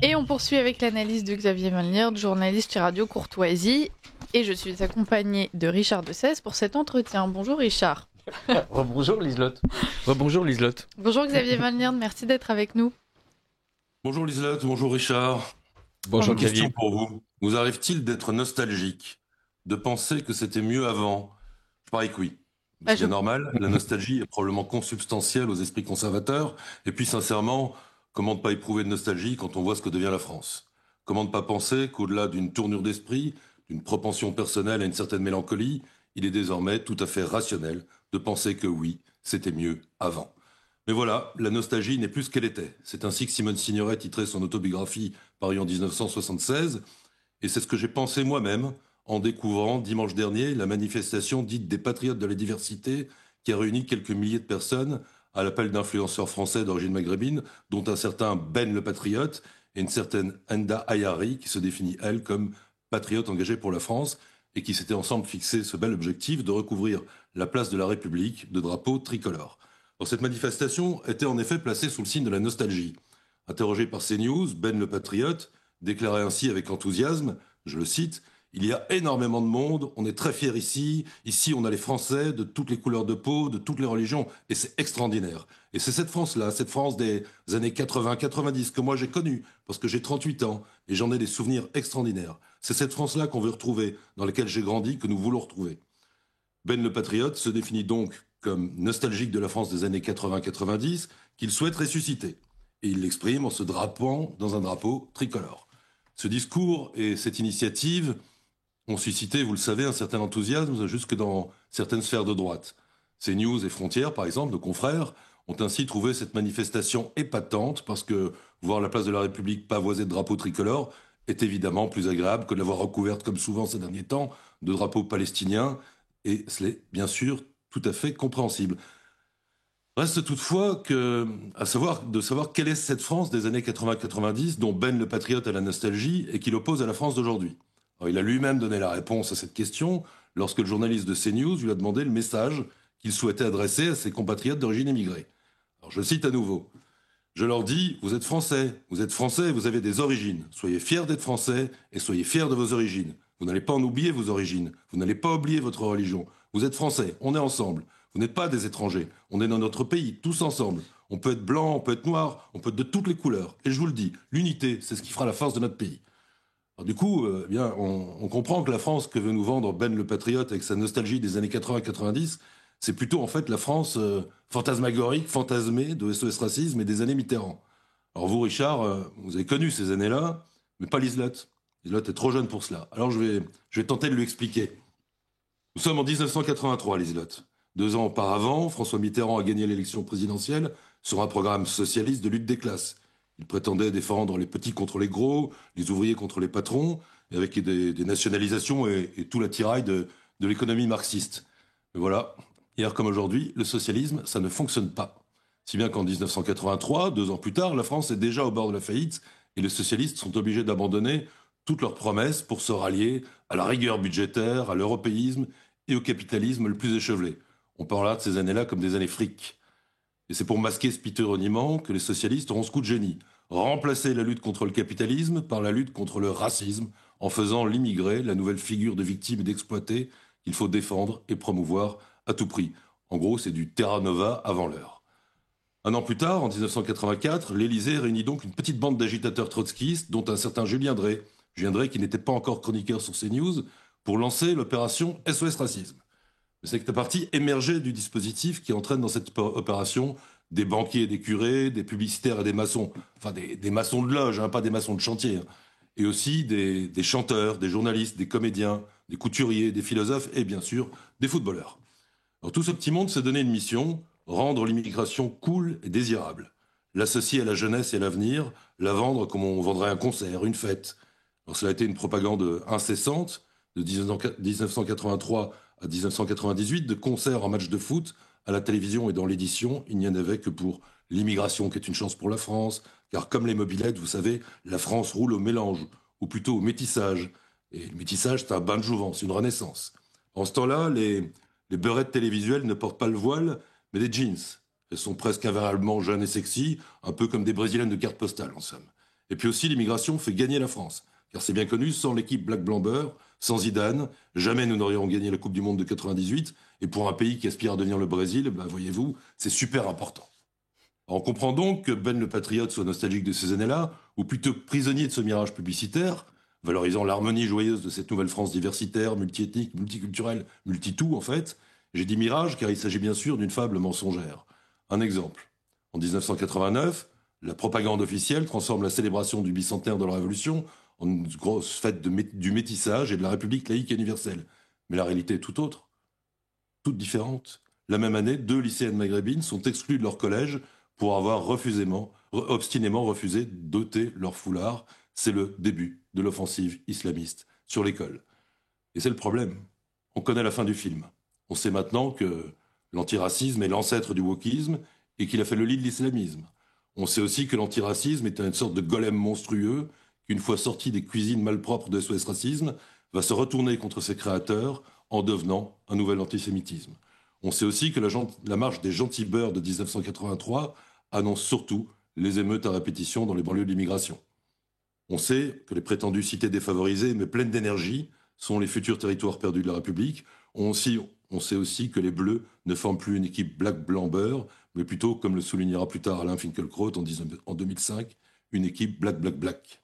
Et on poursuit avec l'analyse de Xavier Vallière, journaliste chez Radio Courtoisie. Et je suis accompagnée de Richard Dessès pour cet entretien. Bonjour Richard. Rebonjour Liselotte. Rebonjour Liselotte. Bonjour Xavier Vallière, merci d'être avec nous. Bonjour Liselotte, bonjour Richard. Bonjour Une question Xavier. pour vous. Vous arrive-t-il d'être nostalgique, de penser que c'était mieux avant? Je parie que oui. C'est normal, la nostalgie est probablement consubstantielle aux esprits conservateurs. Et puis sincèrement, comment ne pas éprouver de nostalgie quand on voit ce que devient la France? Comment ne pas penser qu'au-delà d'une tournure d'esprit, d'une propension personnelle à une certaine mélancolie, il est désormais tout à fait rationnel de penser que oui, c'était mieux avant. Mais voilà, la nostalgie n'est plus ce qu'elle était. C'est ainsi que Simone Signoret titrait son autobiographie parue en 1976. Et c'est ce que j'ai pensé moi-même en découvrant dimanche dernier la manifestation dite des Patriotes de la diversité qui a réuni quelques milliers de personnes à l'appel d'influenceurs français d'origine maghrébine, dont un certain Ben le Patriote et une certaine Enda Ayari qui se définit, elle, comme patriote engagée pour la France et qui s'étaient ensemble fixé ce bel objectif de recouvrir la place de la République de drapeaux tricolores. Alors, cette manifestation était en effet placée sous le signe de la nostalgie. Interrogé par CNews, Ben le Patriote déclarait ainsi avec enthousiasme, je le cite, « Il y a énormément de monde, on est très fiers ici, ici on a les Français de toutes les couleurs de peau, de toutes les religions, et c'est extraordinaire. Et c'est cette France-là, cette France des années 80-90 que moi j'ai connue, parce que j'ai 38 ans, et j'en ai des souvenirs extraordinaires. C'est cette France-là qu'on veut retrouver, dans laquelle j'ai grandi, que nous voulons retrouver. » Ben le Patriote se définit donc comme nostalgique de la France des années 80-90, qu'il souhaite ressusciter. Et il l'exprime en se drapant dans un drapeau tricolore. Ce discours et cette initiative ont suscité, vous le savez, un certain enthousiasme jusque dans certaines sphères de droite. CNews et Frontières, par exemple, nos confrères, ont ainsi trouvé cette manifestation épatante parce que voir la place de la République pavoisée de drapeaux tricolores est évidemment plus agréable que de l'avoir recouverte, comme souvent ces derniers temps, de drapeaux palestiniens, et cela est bien sûr tout à fait compréhensible. Reste toutefois de savoir quelle est cette France des années 80-90 dont Ben le Patriote a la nostalgie et qui l'oppose à la France d'aujourd'hui. Alors, il a lui-même donné la réponse à cette question lorsque le journaliste de CNews lui a demandé le message qu'il souhaitait adresser à ses compatriotes d'origine immigrée. Alors, je cite à nouveau. Je leur dis, vous êtes Français, vous avez des origines. Soyez fiers d'être Français et soyez fiers de vos origines. Vous n'allez pas en oublier vos origines, vous n'allez pas oublier votre religion. Vous êtes Français, on est ensemble. Vous n'êtes pas des étrangers, on est dans notre pays, tous ensemble. On peut être blanc, on peut être noir, on peut être de toutes les couleurs. Et je vous le dis, l'unité, c'est ce qui fera la force de notre pays. Alors, du coup, on comprend que la France que veut nous vendre Ben le Patriote avec sa nostalgie des années 80-90, c'est plutôt en fait la France fantasmagorique, fantasmée de SOS Racisme et des années Mitterrand. Alors vous, Richard, vous avez connu ces années-là, mais pas Liselotte. Liselotte est trop jeune pour cela. Alors je vais tenter de lui expliquer. Nous sommes en 1983, Liselotte. 2 ans auparavant, François Mitterrand a gagné l'élection présidentielle sur un programme socialiste de lutte des classes. Il prétendait défendre les petits contre les gros, les ouvriers contre les patrons, et avec des nationalisations et tout l'attirail de l'économie marxiste. Mais voilà, hier comme aujourd'hui, le socialisme, ça ne fonctionne pas. Si bien qu'en 1983, 2 ans plus tard, la France est déjà au bord de la faillite et les socialistes sont obligés d'abandonner toutes leurs promesses pour se rallier à la rigueur budgétaire, à l'européisme et au capitalisme le plus échevelé. On parlera de ces années-là comme des années fric. Et c'est pour masquer ce piteux reniement que les socialistes auront ce coup de génie. Remplacer la lutte contre le capitalisme par la lutte contre le racisme, en faisant l'immigré la nouvelle figure de victime et d'exploité qu'il faut défendre et promouvoir à tout prix. En gros, c'est du Terra Nova avant l'heure. 1 an plus tard, en 1984, l'Élysée réunit donc une petite bande d'agitateurs trotskistes, dont un certain Julien Drey qui n'était pas encore chroniqueur sur CNews, pour lancer l'opération SOS Racisme. C'est que la partie émergée du dispositif qui entraîne dans cette opération des banquiers et des curés, des publicitaires et des maçons, enfin des maçons de loge, pas des maçons de chantier, et aussi des chanteurs, des journalistes, des comédiens, des couturiers, des philosophes et bien sûr des footballeurs. Alors tout ce petit monde s'est donné une mission, rendre l'immigration cool et désirable, l'associer à la jeunesse et à l'avenir, la vendre comme on vendrait un concert, une fête. Alors cela a été une propagande incessante de 1983 à 1998, de concerts en matchs de foot, à la télévision et dans l'édition, il n'y en avait que pour l'immigration qui est une chance pour la France, car comme les mobylettes, vous savez, la France roule au mélange, ou plutôt au métissage. Et le métissage, c'est un bain de jouvence, une renaissance. En ce temps-là, les beurettes télévisuelles ne portent pas le voile, mais des jeans. Elles sont presque invariablement jeunes et sexy, un peu comme des brésiliennes de carte postale, en somme. Et puis aussi, l'immigration fait gagner la France. Car c'est bien connu, sans l'équipe Black-Blanc-Beurre, sans Zidane, jamais nous n'aurions gagné la Coupe du Monde de 98. Et pour un pays qui aspire à devenir le Brésil, voyez-vous, c'est super important. On comprend donc que Ben le Patriote soit nostalgique de ces années-là, ou plutôt prisonnier de ce mirage publicitaire, valorisant l'harmonie joyeuse de cette nouvelle France diversitaire, multiethnique, multiculturelle, multitout en fait. J'ai dit mirage car il s'agit bien sûr d'une fable mensongère. Un exemple. En 1989, la propagande officielle transforme la célébration du bicentenaire de la Révolution en une grosse fête du métissage et de la République laïque et universelle. Mais la réalité est tout autre, toute différente. La même année, 2 lycéennes maghrébines sont exclues de leur collège pour avoir obstinément refusé d'ôter leur foulard. C'est le début de l'offensive islamiste sur l'école. Et c'est le problème. On connaît la fin du film. On sait maintenant que l'antiracisme est l'ancêtre du wokisme et qu'il a fait le lit de l'islamisme. On sait aussi que l'antiracisme est une sorte de golem monstrueux qu'une fois sorti des cuisines malpropres de SOS Racisme, va se retourner contre ses créateurs en devenant un nouvel antisémitisme. On sait aussi que la marche des gentils beurs de 1983 annonce surtout les émeutes à répétition dans les banlieues de l'immigration. On sait que les prétendues cités défavorisées, mais pleines d'énergie, sont les futurs territoires perdus de la République. On sait aussi que les Bleus ne forment plus une équipe black-blanc-beurre, mais plutôt, comme le soulignera plus tard Alain Finkielkraut en 2005, une équipe black-black-black.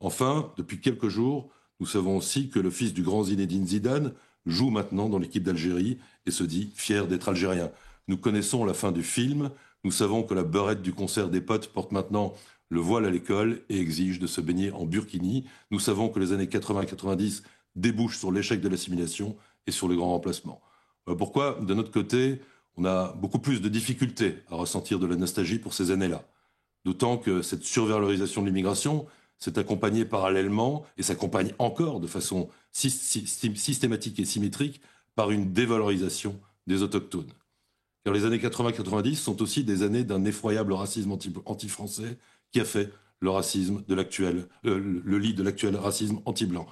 Enfin, depuis quelques jours, nous savons aussi que le fils du grand Zinedine Zidane joue maintenant dans l'équipe d'Algérie et se dit fier d'être algérien. Nous connaissons la fin du film, nous savons que la beurette du concert des potes porte maintenant le voile à l'école et exige de se baigner en burkini. Nous savons que les années 80-90 débouchent sur l'échec de l'assimilation et sur le grand remplacement. Voilà pourquoi, de notre côté, on a beaucoup plus de difficultés à ressentir de la nostalgie pour ces années-là. D'autant que cette survalorisation de l'immigration s'est accompagnée parallèlement, et s'accompagne encore de façon systématique et symétrique, par une dévalorisation des autochtones. Car les années 80-90 sont aussi des années d'un effroyable racisme anti-français qui a fait le racisme de le lit de l'actuel racisme anti-blanc.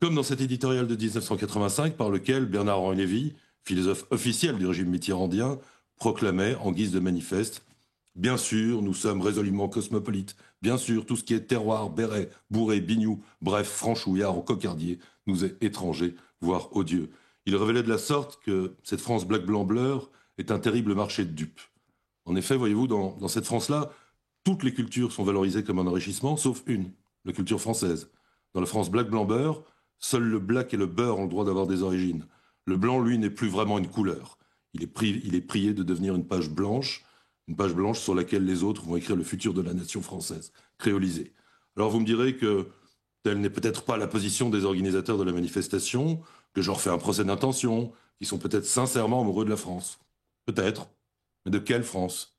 Comme dans cet éditorial de 1985 par lequel Bernard-Henri Lévy, philosophe officiel du régime mitterrandien, proclamait en guise de manifeste « Bien sûr, nous sommes résolument cosmopolites. Bien sûr, tout ce qui est terroir, béret, bourré, bignou, bref, franchouillard ou cocardier nous est étranger, voire odieux. » Il révélait de la sorte que cette France black-blanc-bleur est un terrible marché de dupes. En effet, voyez-vous, dans cette France-là, toutes les cultures sont valorisées comme un enrichissement, sauf une, la culture française. Dans la France black-blanc-beurre, seuls le black et le beurre ont le droit d'avoir des origines. Le blanc, lui, n'est plus vraiment une couleur. Il est prié de devenir une page blanche sur laquelle les autres vont écrire le futur de la nation française, créolisée. Alors vous me direz que telle n'est peut-être pas la position des organisateurs de la manifestation, que je leur fais un procès d'intention, qui sont peut-être sincèrement amoureux de la France. Peut-être. Mais de quelle France ?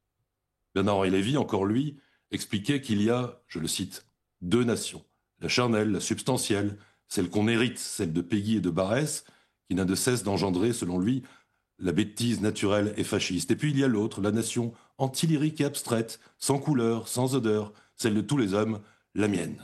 Bernard-Henri Lévy, encore lui, expliquait qu'il y a, je le cite, 2 nations. La charnelle, la substantielle, celle qu'on hérite, celle de Péguy et de Barrès, qui n'a de cesse d'engendrer, selon lui, la bêtise naturelle et fasciste. Et puis il y a l'autre, la nation antilyrique et abstraite, sans couleur, sans odeur, celle de tous les hommes, la mienne.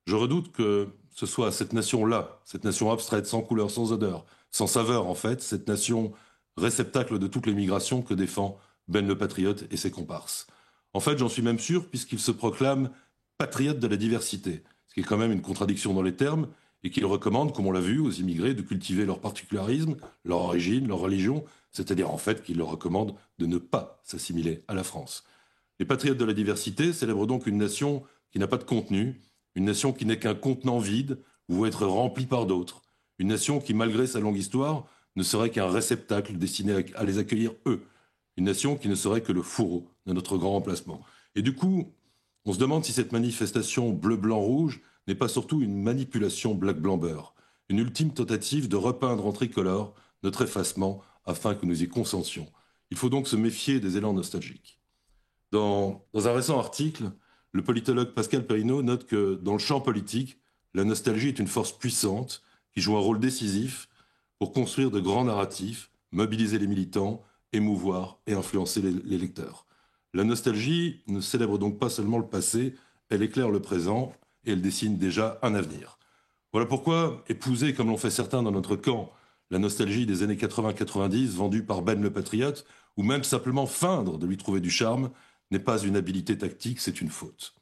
Je redoute que ce soit cette nation-là, cette nation abstraite, sans couleur, sans odeur, sans saveur en fait, cette nation réceptacle de toutes les migrations que défend Ben le Patriote et ses comparses. En fait, j'en suis même sûr, puisqu'il se proclame patriote de la diversité, ce qui est quand même une contradiction dans les termes, et qu'il recommande, comme on l'a vu, aux immigrés de cultiver leur particularisme, leur origine, leur religion, c'est-à-dire en fait qu'il leur recommande de ne pas s'assimiler à la France. Les patriotes de la diversité célèbrent donc une nation qui n'a pas de contenu, une nation qui n'est qu'un contenant vide où veut être rempli par d'autres, une nation qui, malgré sa longue histoire, ne serait qu'un réceptacle destiné à les accueillir eux, une nation qui ne serait que le fourreau de notre grand remplacement. Et du coup, on se demande si cette manifestation bleu-blanc-rouge n'est pas surtout une manipulation black-blanc-beurre, une ultime tentative de repeindre en tricolore notre effacement afin que nous y consentions. Il faut donc se méfier des élans nostalgiques. Dans un récent article, le politologue Pascal Perrineau note que dans le champ politique, la nostalgie est une force puissante qui joue un rôle décisif pour construire de grands narratifs, mobiliser les militants, émouvoir et influencer les lecteurs. La nostalgie ne célèbre donc pas seulement le passé, elle éclaire le présent et elle dessine déjà un avenir. Voilà pourquoi épouser, comme l'ont fait certains dans notre camp, la nostalgie des années 80-90 vendue par Ben le Patriote, ou même simplement feindre de lui trouver du charme, n'est pas une habileté tactique, c'est une faute.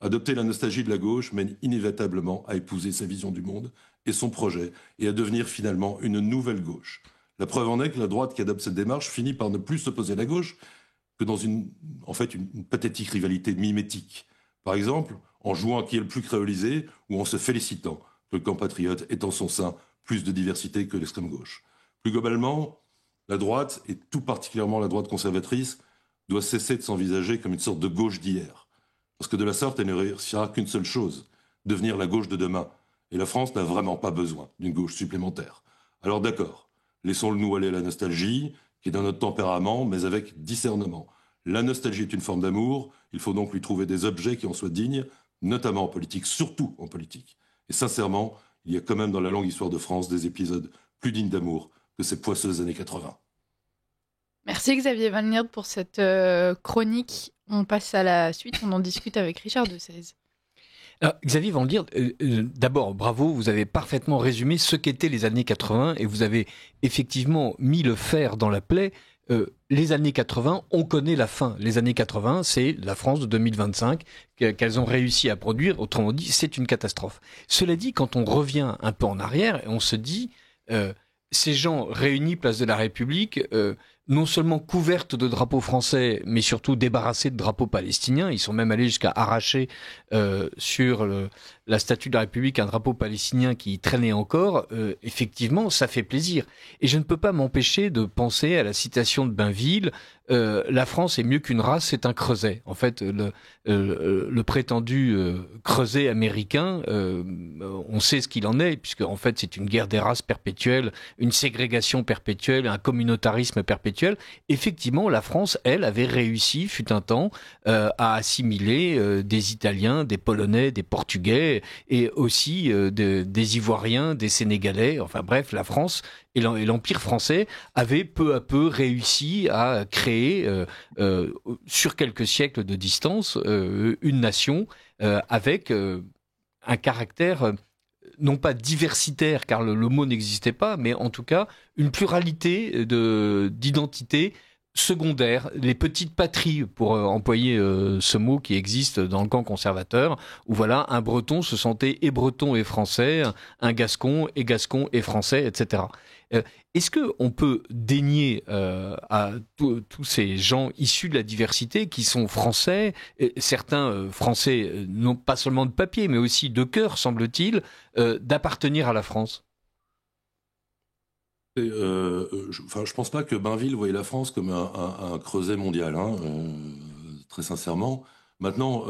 Adopter la nostalgie de la gauche mène inévitablement à épouser sa vision du monde et son projet, et à devenir finalement une nouvelle gauche. La preuve en est que la droite qui adopte cette démarche finit par ne plus s'opposer à la gauche que dans une pathétique rivalité mimétique. Par exemple, en jouant à qui est le plus créolisé ou en se félicitant que le camp patriote ait en son sein plus de diversité que l'extrême gauche. Plus globalement, la droite, et tout particulièrement la droite conservatrice, doit cesser de s'envisager comme une sorte de gauche d'hier. Parce que de la sorte, elle ne réussira qu'une seule chose, devenir la gauche de demain. Et la France n'a vraiment pas besoin d'une gauche supplémentaire. Alors d'accord, laissons-le-nous aller à la nostalgie, qui est dans notre tempérament, mais avec discernement. La nostalgie est une forme d'amour, il faut donc lui trouver des objets qui en soient dignes, notamment en politique, surtout en politique. Et sincèrement, il y a quand même dans la longue histoire de France des épisodes plus dignes d'amour que ces poisseuses années 80. Merci Xavier Van Lierde pour cette chronique. On passe à la suite, on en discute avec Richard de Sèze. Alors, Xavier Van Lierde, d'abord, bravo, vous avez parfaitement résumé ce qu'étaient les années 80 et vous avez effectivement mis le fer dans la plaie. Les années 80, on connaît la fin. Les années 80, c'est la France de 2025 qu'elles ont réussi à produire. Autrement dit, c'est une catastrophe. Cela dit, quand on revient un peu en arrière, on se dit, ces gens réunis place de la République, non seulement couvertes de drapeaux français, mais surtout débarrassés de drapeaux palestiniens. Ils sont même allés jusqu'à arracher sur la statue de la République un drapeau palestinien qui traînait encore. Effectivement, ça fait plaisir. Et je ne peux pas m'empêcher de penser à la citation de Bainville, la France est mieux qu'une race, c'est un creuset. En fait, le prétendu creuset américain, on sait ce qu'il en est, puisque en fait c'est une guerre des races perpétuelle, une ségrégation perpétuelle, un communautarisme perpétuel. Effectivement, la France, elle, avait réussi, fut un temps, à assimiler des Italiens, des Polonais, des Portugais, et aussi des Ivoiriens, des Sénégalais. Enfin bref, la France et l'Empire français avaient peu à peu réussi à créer, sur quelques siècles de distance, une nation avec un caractère non pas diversitaire, car le mot n'existait pas, mais en tout cas une pluralité d'identités secondaires, les petites patries, pour employer ce mot qui existe dans le camp conservateur, où voilà, un Breton se sentait et breton et français, un Gascon et français, etc. Est-ce qu'on peut dénier à tous ces gens issus de la diversité qui sont français, certains français, non pas seulement de papier, mais aussi de cœur, semble-t-il, d'appartenir à la France ? Je pense pas que Bainville voyait la France comme un creuset mondial, très sincèrement. Maintenant,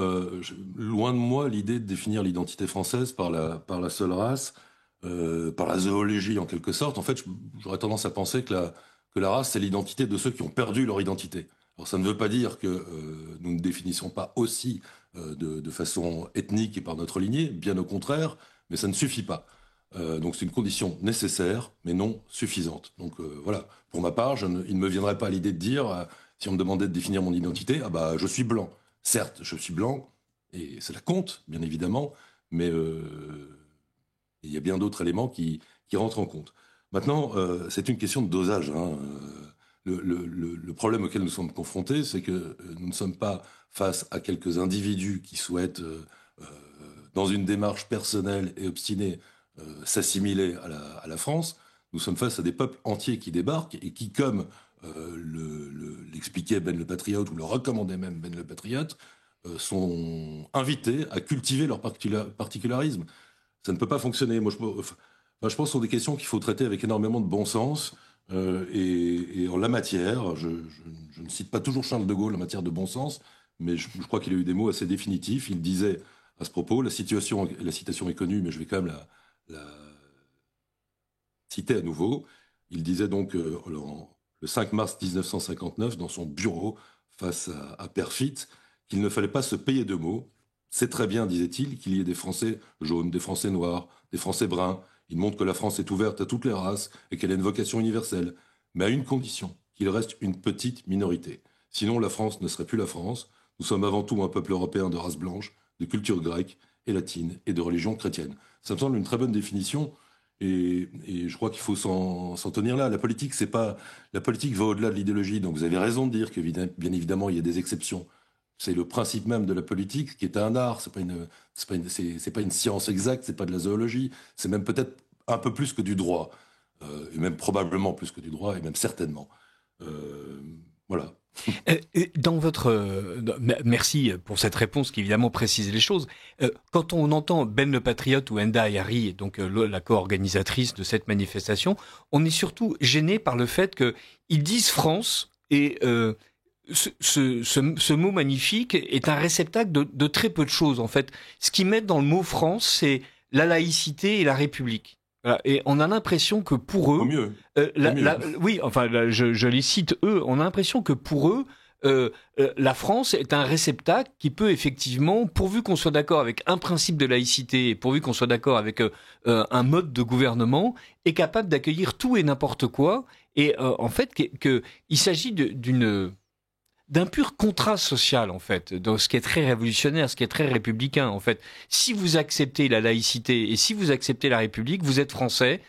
loin de moi l'idée de définir l'identité française par la seule race, par la zoologie en quelque sorte. En fait, j'aurais tendance à penser que la race, c'est l'identité de ceux qui ont perdu leur identité. Alors ça ne veut pas dire que nous ne définissons pas aussi de façon ethnique et par notre lignée, bien au contraire, mais ça ne suffit pas. Donc c'est une condition nécessaire, mais non suffisante. Donc voilà, pour ma part, il ne me viendrait pas à l'idée de dire, si on me demandait de définir mon identité, ah bah je suis blanc. Certes, je suis blanc, et cela compte, bien évidemment, mais il y a bien d'autres éléments qui rentrent en compte. Maintenant, c'est une question de dosage. Le problème auquel nous sommes confrontés, c'est que nous ne sommes pas face à quelques individus qui souhaitent, dans une démarche personnelle et obstinée, s'assimiler à la France. Nous sommes face à des peuples entiers qui débarquent et qui, comme l'expliquait Ben le Patriote, ou le recommandait même Ben le Patriote, sont invités à cultiver leur particularisme. Ça ne peut pas fonctionner. Moi, je pense que ce sont des questions qu'il faut traiter avec énormément de bon sens. Et en la matière, je ne cite pas toujours Charles de Gaulle en matière de bon sens, mais je crois qu'il a eu des mots assez définitifs. Il disait à ce propos, la citation est connue, mais je vais quand même la citer à nouveau. Il disait donc le 5 mars 1959 dans son bureau face à Perfit qu'il ne fallait pas se payer de mots. C'est très bien, disait-il, qu'il y ait des Français jaunes, des Français noirs, des Français bruns. Il montre que la France est ouverte à toutes les races et qu'elle a une vocation universelle, mais à une condition, qu'il reste une petite minorité. Sinon, la France ne serait plus la France. Nous sommes avant tout un peuple européen de race blanche, de culture grecque et latine et de religion chrétienne. Ça me semble une très bonne définition et je crois qu'il faut s'en tenir là. La politique va au-delà de l'idéologie. Donc vous avez raison de dire que bien évidemment il y a des exceptions C'est le principe même de la politique qui est un art. C'est pas une science exacte, c'est pas de la zoologie. C'est même peut-être un peu plus que du droit, et même probablement plus que du droit, et même certainement. Voilà. Merci pour cette réponse qui évidemment précise les choses. Quand on entend Ben le Patriote ou Enda Ayari, donc la co-organisatrice de cette manifestation, on est surtout gêné par le fait qu'ils disent France et ce mot magnifique est un réceptacle de très peu de choses en fait. Ce qu'ils mettent dans le mot France, c'est la laïcité et la République. Voilà. Et on a l'impression que pour eux, oui, enfin, je les cite eux, on a l'impression que pour eux, la France est un réceptacle qui peut effectivement, pourvu qu'on soit d'accord avec un principe de laïcité, et pourvu qu'on soit d'accord avec un mode de gouvernement, est capable d'accueillir tout et n'importe quoi. Et en fait, il s'agit d'un pur contrat social, en fait, donc ce qui est très révolutionnaire, ce qui est très républicain, en fait. Si vous acceptez la laïcité et si vous acceptez la République, vous êtes français,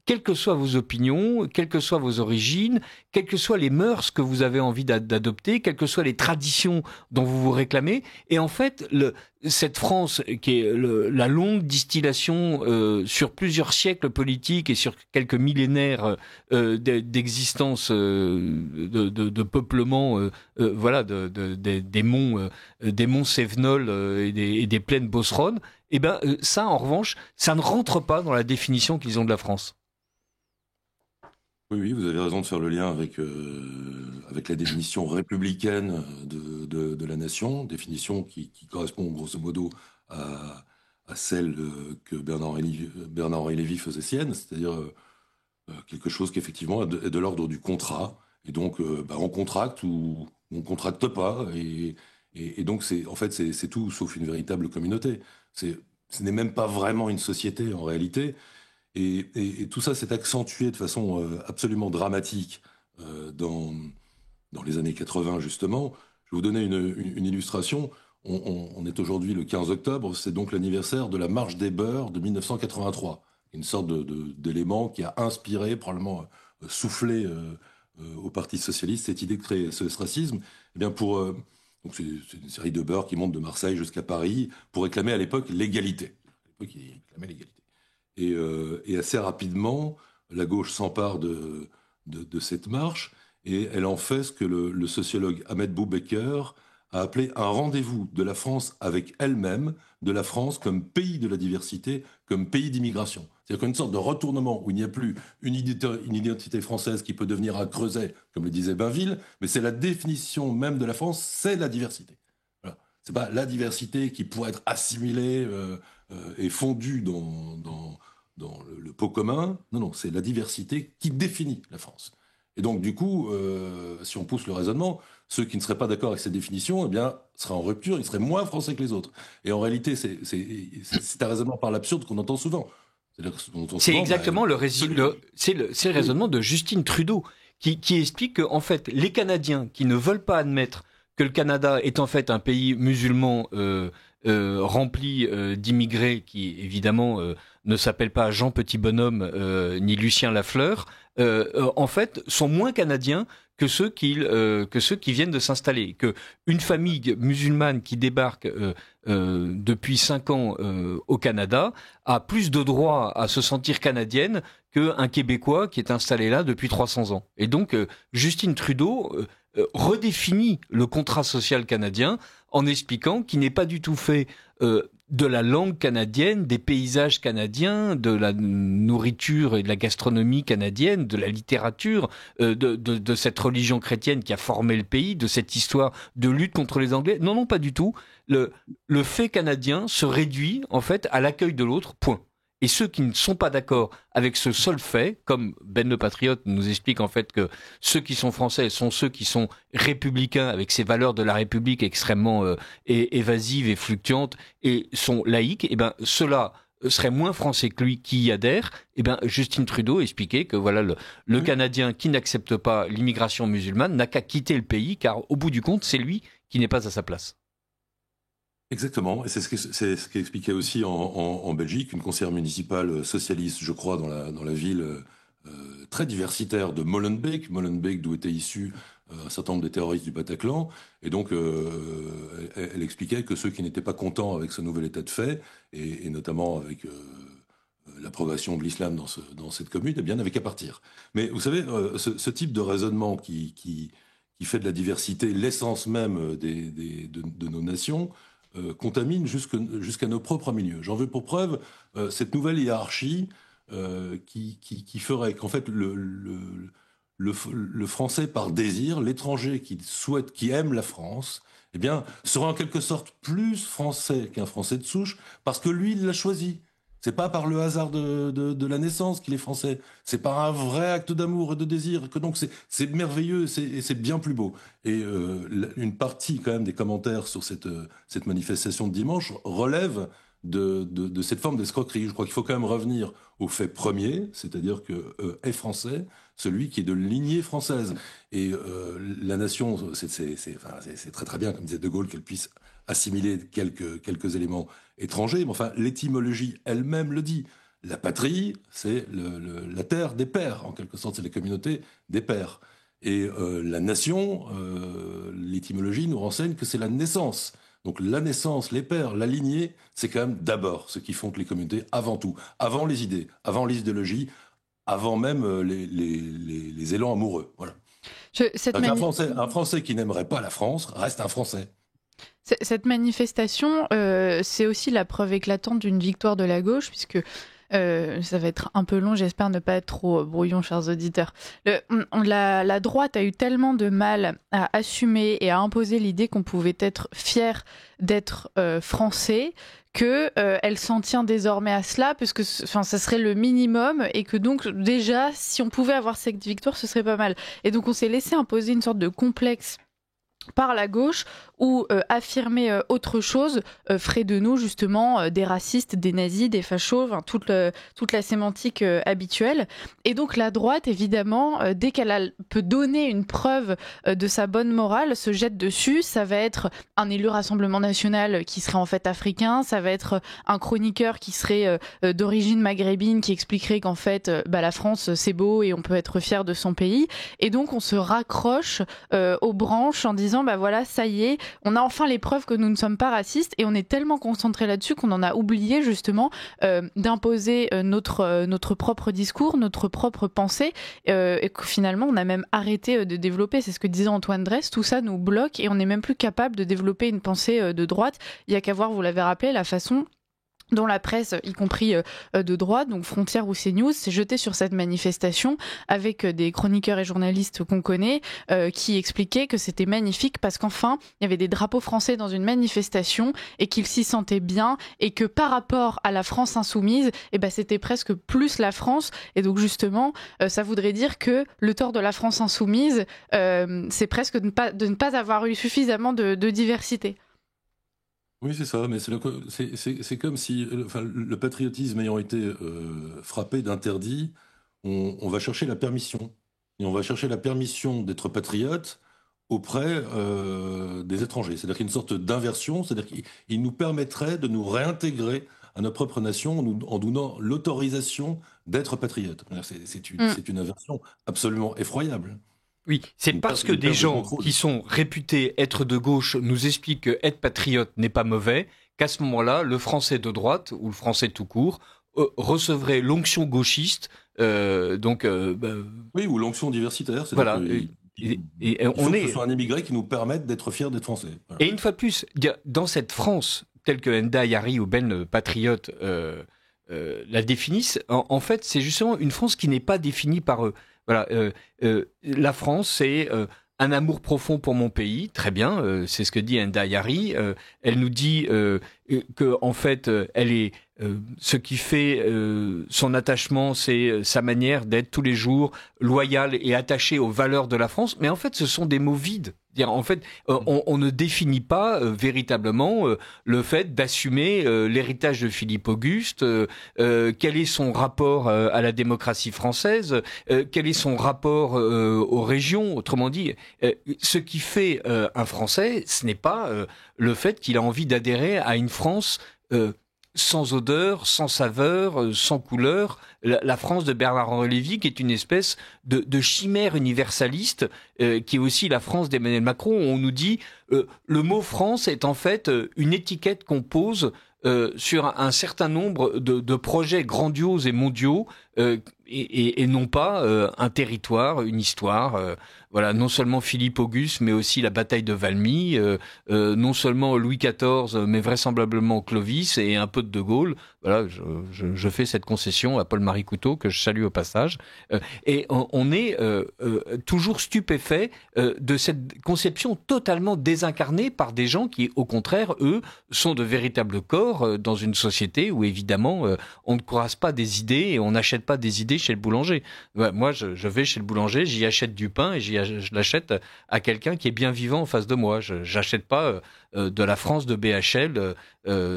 quelles que soient vos opinions, quelles que soient vos origines, quelles que soient les mœurs que vous avez envie d'adopter, quelles que soient les traditions dont vous vous réclamez. Et en fait, cette France, qui est la longue distillation sur plusieurs siècles politiques et sur quelques millénaires d'existence, de peuplement, voilà, des monts Cévenol et des plaines Beauceronnes, eh ben ça, en revanche, ça ne rentre pas dans la définition qu'ils ont de la France. Oui, vous avez raison de faire le lien avec la définition républicaine de la nation, définition qui correspond grosso modo à celle que Bernard-Henri Lévy faisait sienne, c'est-à-dire quelque chose qui effectivement est de l'ordre du contrat. Et donc, on contracte ou on contracte pas. Et donc, c'est tout sauf une véritable communauté. Ce n'est même pas vraiment une société en réalité. Et tout ça s'est accentué de façon absolument dramatique dans les années 80, justement. Je vais vous donner une illustration. On est aujourd'hui le 15 octobre, c'est donc l'anniversaire de la Marche des Beurs de 1983. Une sorte d'élément qui a inspiré, probablement soufflé au Parti socialiste cette idée de créer ce racisme. Eh bien, donc c'est une série de beurs qui montent de Marseille jusqu'à Paris pour réclamer à l'époque l'égalité. À l'époque, ils réclamaient l'égalité. Et assez rapidement, la gauche s'empare de cette marche et elle en fait ce que le sociologue Ahmed Boubaker a appelé un rendez-vous de la France avec elle-même, de la France comme pays de la diversité, comme pays d'immigration. C'est-à-dire qu'une sorte de retournement où il n'y a plus une identité française qui peut devenir un creuset, comme le disait Bainville, mais c'est la définition même de la France, c'est la diversité. Voilà. C'est pas la diversité qui pourrait être assimilée et fondue dans le pot commun. Non, c'est la diversité qui définit la France. Et donc, du coup, si on pousse le raisonnement, ceux qui ne seraient pas d'accord avec cette définition, eh bien, seraient en rupture, ils seraient moins français que les autres. Et en réalité, c'est un raisonnement par l'absurde qu'on entend souvent. C'est exactement le raisonnement de Justine Trudeau, qui explique qu'en fait, les Canadiens qui ne veulent pas admettre que le Canada est en fait un pays musulman rempli d'immigrés qui, évidemment, ne s'appellent pas Jean Petit Bonhomme ni Lucien Lafleur, en fait, sont moins canadiens que ceux qui viennent de s'installer. Que une famille musulmane qui débarque depuis 5 ans au Canada a plus de droits à se sentir canadienne qu'un Québécois qui est installé là depuis 300 ans. Et donc, Justine Trudeau redéfinit le contrat social canadien en expliquant qu'il n'est pas du tout fait de la langue canadienne, des paysages canadiens, de la nourriture et de la gastronomie canadienne, de la littérature, de cette religion chrétienne qui a formé le pays, de cette histoire de lutte contre les Anglais. Non, pas du tout. Le fait canadien se réduit en fait à l'accueil de l'autre, point. Et ceux qui ne sont pas d'accord avec ce seul fait, comme Ben le Patriote nous explique en fait que ceux qui sont français sont ceux qui sont républicains avec ces valeurs de la République extrêmement évasives et fluctuantes et sont laïques, et ben ceux-là seraient moins français que lui qui y adhère. Et ben Justine Trudeau expliquait que voilà le Canadien qui n'accepte pas l'immigration musulmane n'a qu'à quitter le pays car au bout du compte c'est lui qui n'est pas à sa place. Exactement, et c'est ce qu'expliquait aussi en Belgique une conseillère municipale socialiste, je crois, dans la ville très diversitaire de Molenbeek. Molenbeek, d'où était issu un certain nombre des terroristes du Bataclan. Et donc, elle expliquait que ceux qui n'étaient pas contents avec ce nouvel état de fait, et notamment avec l'approbation de l'islam dans cette commune, eh bien, n'avaient qu'à partir. Mais vous savez, ce type de raisonnement qui fait de la diversité l'essence même de nos nations, contamine jusqu'à nos propres milieux. J'en veux pour preuve cette nouvelle hiérarchie qui ferait qu'en fait le français par désir, l'étranger qui aime la France, eh bien, sera en quelque sorte plus français qu'un français de souche parce que lui, il l'a choisi. C'est pas par le hasard de la naissance qu'il est français. C'est par un vrai acte d'amour et de désir. Que donc c'est merveilleux et c'est bien plus beau. Et une partie quand même des commentaires sur cette manifestation de dimanche relève de cette forme d'escroquerie. Je crois qu'il faut quand même revenir au fait premier, c'est-à-dire que est français celui qui est de lignée française. Et la nation, c'est très très bien, comme disait De Gaulle, qu'elle puisse assimiler quelques éléments étrangers, mais enfin, l'étymologie elle-même le dit. La patrie, c'est la terre des pères, en quelque sorte, c'est la communauté des pères. Et la nation, l'étymologie nous renseigne que c'est la naissance. Donc la naissance, les pères, la lignée, c'est quand même d'abord ce qui fonde les communautés, avant tout, avant les idées, avant les idéologies, avant même les élans amoureux. Voilà. Un Français qui n'aimerait pas la France reste un Français. Cette manifestation, c'est aussi la preuve éclatante d'une victoire de la gauche, puisque ça va être un peu long, j'espère ne pas être trop brouillon, chers auditeurs. La droite a eu tellement de mal à assumer et à imposer l'idée qu'on pouvait être fier d'être français, qu'elle s'en tient désormais à cela, puisque ça serait le minimum, et que donc déjà, si on pouvait avoir cette victoire, ce serait pas mal. Et donc on s'est laissé imposer une sorte de complexe par la gauche, ou affirmer autre chose ferait de nous justement des racistes, des nazis, des fachos, enfin, toute la sémantique habituelle. Et donc la droite, évidemment, dès qu'elle peut donner une preuve de sa bonne morale, se jette dessus. Ça va être un élu Rassemblement National qui serait en fait africain, ça va être un chroniqueur qui serait d'origine maghrébine, qui expliquerait qu'en fait la France c'est beau et on peut être fier de son pays. Et donc on se raccroche aux branches en disant voilà, ça y est, on a enfin les preuves que nous ne sommes pas racistes, et on est tellement concentré là-dessus qu'on en a oublié justement d'imposer notre propre discours, notre propre pensée, et que finalement on a même arrêté de développer. C'est ce que disait Antoine Dress, tout ça nous bloque et on n'est même plus capable de développer une pensée de droite. Il y a qu'à voir, vous l'avez rappelé, la façon dont la presse, y compris de droite, donc Frontières ou CNews, s'est jetée sur cette manifestation avec des chroniqueurs et journalistes qu'on connaît qui expliquaient que c'était magnifique parce qu'enfin, il y avait des drapeaux français dans une manifestation et qu'ils s'y sentaient bien, et que par rapport à la France insoumise, c'était presque plus la France. Et donc justement, ça voudrait dire que le tort de la France insoumise, c'est presque de ne pas avoir eu suffisamment de diversité. Oui, c'est ça, mais c'est comme si le patriotisme ayant été frappé d'interdit, on va chercher la permission. Et on va chercher la permission d'être patriote auprès des étrangers. C'est-à-dire qu'il y a une sorte d'inversion, c'est-à-dire qu'il nous permettrait de nous réintégrer à notre propre nation en donnant l'autorisation d'être patriote. C'est une inversion absolument effroyable. Oui, c'est parce que des gens qui sont réputés être de gauche nous expliquent que être patriote n'est pas mauvais, qu'à ce moment-là, le français de droite, ou le français tout court, recevrait l'onction gauchiste. Oui, ou l'onction diversitaire. Voilà. Il faut que ce soit un immigré qui nous permette d'être fiers d'être français. Voilà. Et une fois de plus, dans cette France, telle que Enda Yari ou Ben Patriote la définissent, en fait, c'est justement une France qui n'est pas définie par eux. Voilà, la France, c'est un amour profond pour mon pays, très bien, c'est ce que dit Enda Yari. Elle nous dit que en fait, elle est ce qui fait son attachement, c'est sa manière d'être tous les jours loyale et attachée aux valeurs de la France. Mais en fait, ce sont des mots vides. En fait, on ne définit pas véritablement le fait d'assumer l'héritage de Philippe Auguste, quel est son rapport à la démocratie française, quel est son rapport aux régions. Autrement dit, ce qui fait un Français, ce n'est pas le fait qu'il a envie d'adhérer à une France sans odeur, sans saveur, sans couleur. La France de Bernard-Henri Lévy, qui est une espèce de chimère universaliste, qui est aussi la France d'Emmanuel Macron, où on nous dit le mot France est en fait une étiquette qu'on pose sur un certain nombre de projets grandioses et mondiaux, et non pas un territoire, une histoire. Voilà, non seulement Philippe Auguste, mais aussi la bataille de Valmy, non seulement Louis XIV, mais vraisemblablement Clovis et un peu de Gaulle. Voilà, je fais cette concession à Paul-Marie Couteau, que je salue au passage. Et on est toujours stupéfait de cette conception totalement désincarnée par des gens qui, au contraire, eux, sont de véritables corps dans une société où, évidemment, on ne croise pas des idées et on n'achète pas des idées chez le boulanger. Moi, je vais chez le boulanger, j'y achète du pain et je l'achète à quelqu'un qui est bien vivant en face de moi. Je n'achète pas de la France de BHL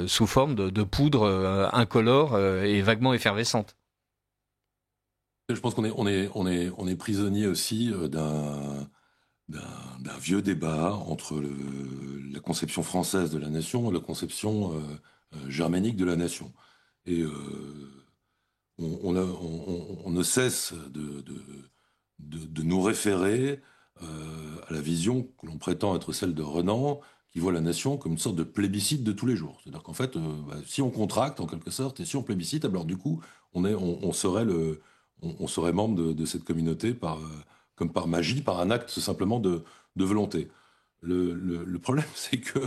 sous forme de poudre incolore et vaguement effervescente. Je pense qu'on est prisonnier aussi d'un vieux débat entre la conception française de la nation et la conception germanique de la nation. Et on ne cesse de nous référer à la vision que l'on prétend être celle de Renan, qui voit la nation comme une sorte de plébiscite de tous les jours. C'est-à-dire qu'en fait, si on contracte en quelque sorte, et si on plébiscite, alors du coup, on serait membre de cette communauté comme par magie, par un acte simplement de volonté. Le problème, c'est que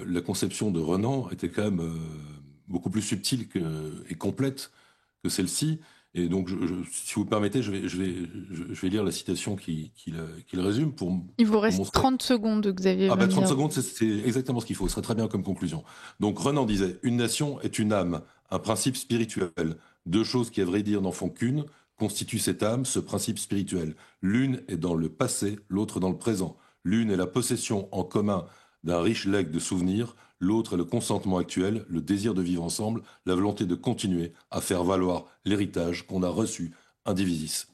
la conception de Renan était quand même beaucoup plus subtile et complète que celle-ci. Et donc, si vous me permettez, je vais lire la citation qu'il résume. Il vous reste 30 secondes, Xavier. 30 secondes, c'est exactement ce qu'il faut. Ce serait très bien comme conclusion. Donc, Renan disait « Une nation est une âme, un principe spirituel. Deux choses qui, à vrai dire, n'en font qu'une, constituent cette âme, ce principe spirituel. L'une est dans le passé, l'autre dans le présent. L'une est la possession en commun d'un riche legs de souvenirs, l'autre est le consentement actuel, le désir de vivre ensemble, la volonté de continuer à faire valoir l'héritage qu'on a reçu indivisis. »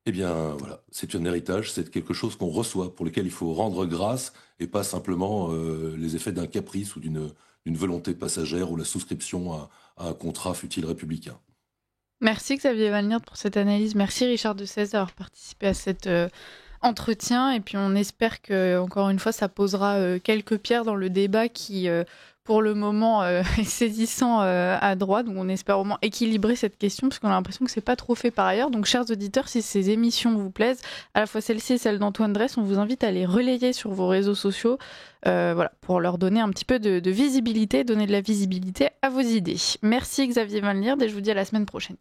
Eh bien, voilà, c'est un héritage, c'est quelque chose qu'on reçoit, pour lequel il faut rendre grâce, et pas simplement les effets d'un caprice ou d'une volonté passagère ou la souscription à un contrat fut-il républicain. Merci Xavier Van Lierde pour cette analyse. Merci Richard de Sèze d'avoir participé à cet entretien. Et puis on espère que, encore une fois, ça posera quelques pierres dans le débat qui, pour le moment, est saisissant à droite. Donc on espère au moins équilibrer cette question, parce qu'on a l'impression que c'est pas trop fait par ailleurs. Donc chers auditeurs, si ces émissions vous plaisent, à la fois celle-ci et celle d'Antoine Dresse, on vous invite à les relayer sur vos réseaux sociaux, voilà, pour leur donner un petit peu de visibilité, donner de la visibilité à vos idées. Merci Xavier Van Lierde et je vous dis à la semaine prochaine.